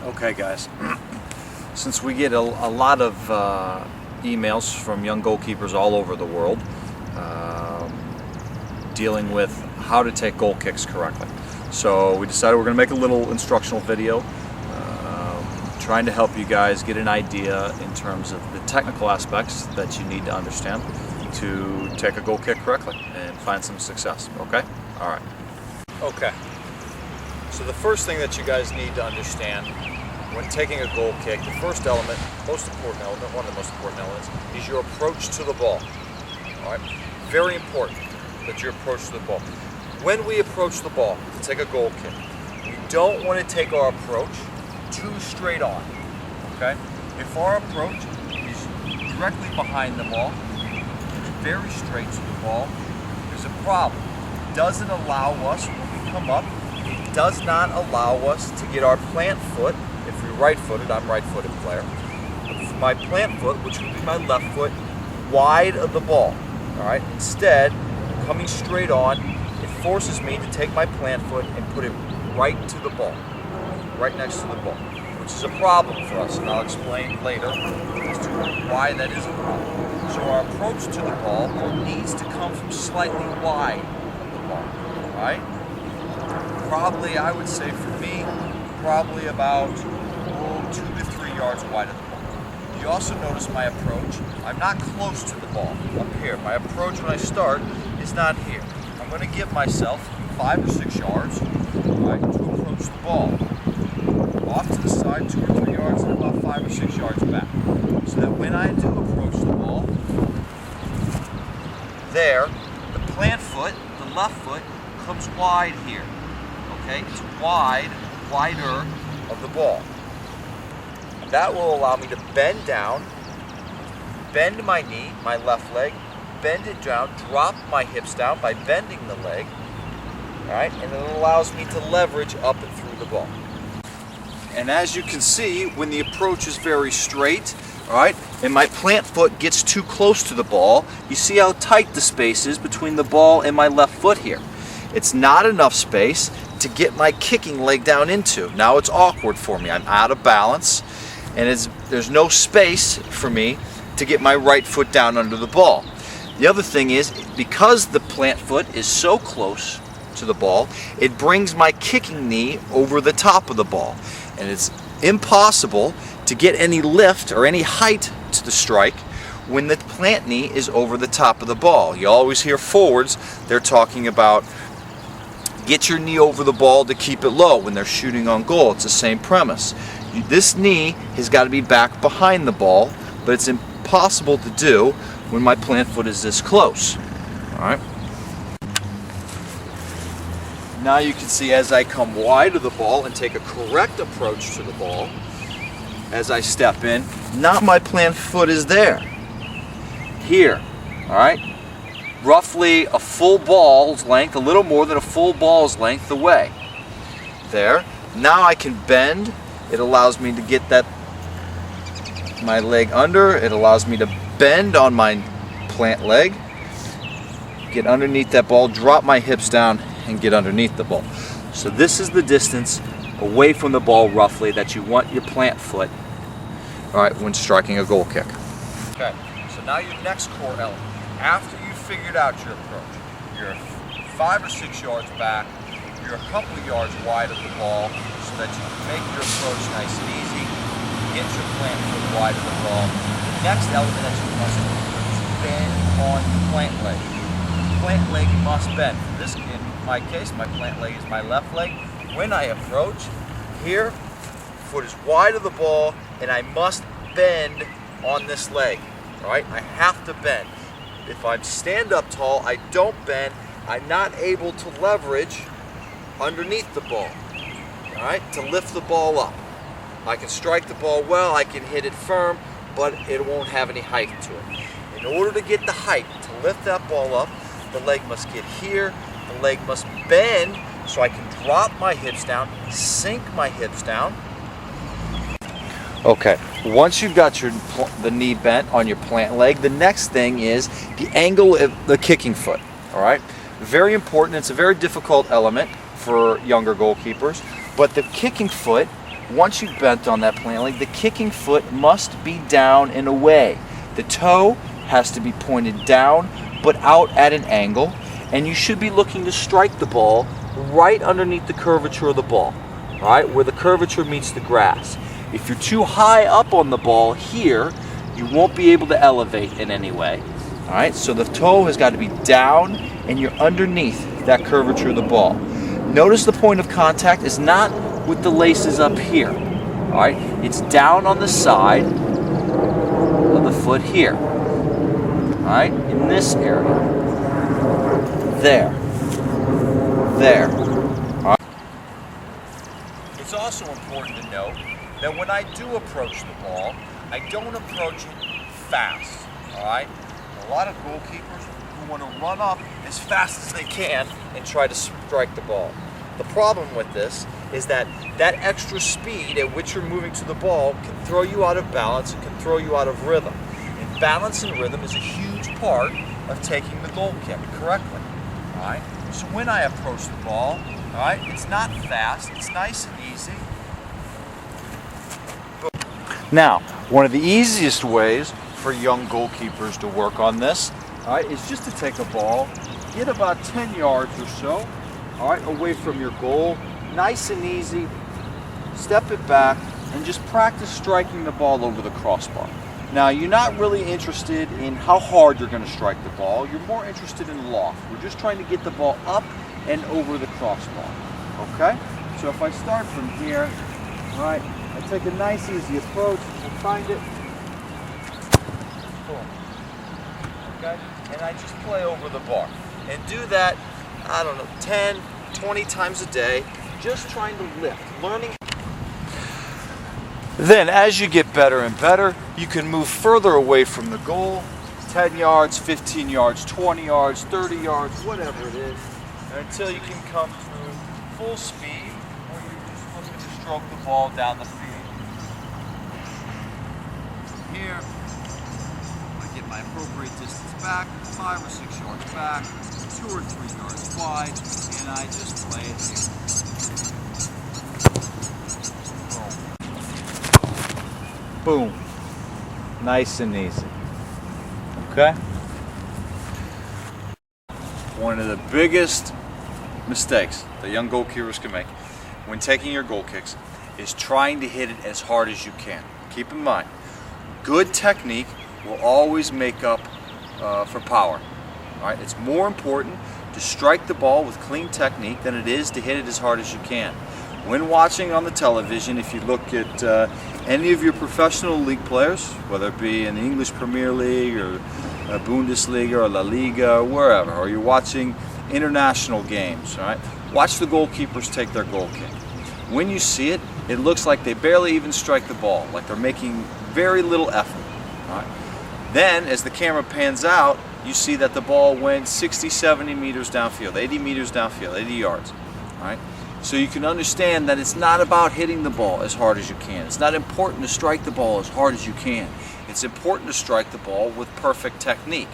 Okay guys, since we get a lot of emails from young goalkeepers all over the world dealing with how to take goal kicks correctly. So we decided we're going to make a little instructional video trying to help you guys get an idea in terms of the technical aspects that you need to understand to take a goal kick correctly and find some success. Okay? Alright. Okay. So the first thing that you guys need to understand when taking a goal kick, the first element, most important element, one of the most important elements, is your approach to the ball. All right? Very important that your approach to the ball. When we approach the ball to take a goal kick, we don't want to take our approach too straight on. Okay? If our approach is directly behind the ball, very straight to the ball, there's a problem. It doesn't allow us, when we come up, it does not allow us to get our plant foot. If you're right-footed, I'm right-footed player. My plant foot, which would be my left foot, wide of the ball. All right. Instead, coming straight on, it forces me to take my plant foot and put it right to the ball, right next to the ball, which is a problem for us, and I'll explain later as to why that is a problem. So our approach to the ball needs to come from slightly wide of the ball. All right. Probably, I would say for me, probably about 2 to 3 yards wide of the ball. You also notice my approach. I'm not close to the ball up here. My approach when I start is not here. I'm going to give myself 5 or 6 yards, right, to approach the ball. Off to the side, 2 or 3 yards, and about 5 or 6 yards back. So that when I do approach the ball, there, the plant foot, the left foot, comes wide here. Okay, it's wider of the ball. That will allow me to bend down, bend my knee, my left leg, bend it down, drop my hips down by bending the leg, all right, and it allows me to leverage up and through the ball. And as you can see, when the approach is very straight, all right, and my plant foot gets too close to the ball, you see how tight the space is between the ball and my left foot here. It's not enough space to get my kicking leg down into. Now it's awkward for me. I'm out of balance, and there's no space for me to get my right foot down under the ball. The other thing is, because the plant foot is so close to the ball, it brings my kicking knee over the top of the ball, and it's impossible to get any lift or any height to the strike when the plant knee is over the top of the ball. You always hear forwards, they're talking about get your knee over the ball to keep it low when they're shooting on goal. It's the same premise. This knee has got to be back behind the ball, but it's impossible to do when my plant foot is this close. All right. Now you can see as I come wide of the ball and take a correct approach to the ball, as I step in, now my plant foot is there. Here. All right. Roughly a full ball's length, a little more than a full ball's length away. There. Now I can bend. It allows me to get my leg under. It allows me to bend on my plant leg, get underneath that ball, drop my hips down, and get underneath the ball. So this is the distance away from the ball roughly that you want your plant foot, all right, when striking a goal kick. Okay, so now your next core element. After you figured out your approach, you're 5 or 6 yards back, you're a couple of yards wide of the ball so that you can make your approach nice and easy, get your plant foot wide of the ball. The next element that you must do is bend on the plant leg. The plant leg must bend. In my case, my plant leg is my left leg. When I approach, here, foot is wide of the ball, and I must bend on this leg. All right, I have to bend. If I stand up tall, I don't bend, I'm not able to leverage underneath the ball, all right, to lift the ball up. I can strike the ball well, I can hit it firm, but it won't have any height to it. In order to get the height to lift that ball up, the leg must get here, the leg must bend so I can drop my hips down, sink my hips down. Okay, once you've got the knee bent on your plant leg, the next thing is the angle of the kicking foot, all right? Very important. It's a very difficult element for younger goalkeepers, but the kicking foot once you've bent on that plant leg, the kicking foot must be down and away. The toe has to be pointed down but out at an angle, and you should be looking to strike the ball right underneath the curvature of the ball, all right, where the curvature meets the grass. If you're too high up on the ball here, you won't be able to elevate in any way. All right, so the toe has got to be down and you're underneath that curvature of the ball. Notice the point of contact is not with the laces up here. All right, it's down on the side of the foot here. All right, in this area. There. All right. It's also important to note that when I do approach the ball, I don't approach it fast. All right. A lot of goalkeepers who want to run up as fast as they can and try to strike the ball. The problem with this is that that extra speed at which you're moving to the ball can throw you out of balance, it can throw you out of rhythm. And balance and rhythm is a huge part of taking the goal kick correctly. All right? So when I approach the ball, all right, it's not fast, it's nice and easy. Now, one of the easiest ways for young goalkeepers to work on this, all right, is just to take a ball, get about 10 yards or so, all right, away from your goal, nice and easy, step it back, and just practice striking the ball over the crossbar. Now, you're not really interested in how hard you're going to strike the ball, you're more interested in loft. We're just trying to get the ball up and over the crossbar, okay? So if I start from here, all right, I take a nice easy approach, and find it, boom, okay? And I just play over the bar. And do that, I don't know, 10, 20 times a day, just trying to lift, learning. Then as you get better and better, you can move further away from the goal, 10 yards, 15 yards, 20 yards, 30 yards, whatever it is, until you can come to full speed where you're just looking to stroke the ball down the field. Here, I get my appropriate distance back, 5 or 6 yards back, 2 or 3 yards wide, and I just play it here. Boom. Nice and easy. Okay? One of the biggest mistakes that young goalkeepers can make when taking your goal kicks is trying to hit it as hard as you can. Keep in mind, good technique will always make up for power. All right? It's more important to strike the ball with clean technique than it is to hit it as hard as you can. When watching on the television, if you look at any of your professional league players, whether it be in the English Premier League or Bundesliga or La Liga or wherever, or you're watching international games, all right? Watch the goalkeepers take their goal kick. When you see it, it looks like they barely even strike the ball, like they're making very little effort. All right? Then, as the camera pans out, you see that the ball went 60, 70 meters downfield, 80 meters downfield, 80 yards. All right? So you can understand that it's not about hitting the ball as hard as you can. It's not important to strike the ball as hard as you can. It's important to strike the ball with perfect technique.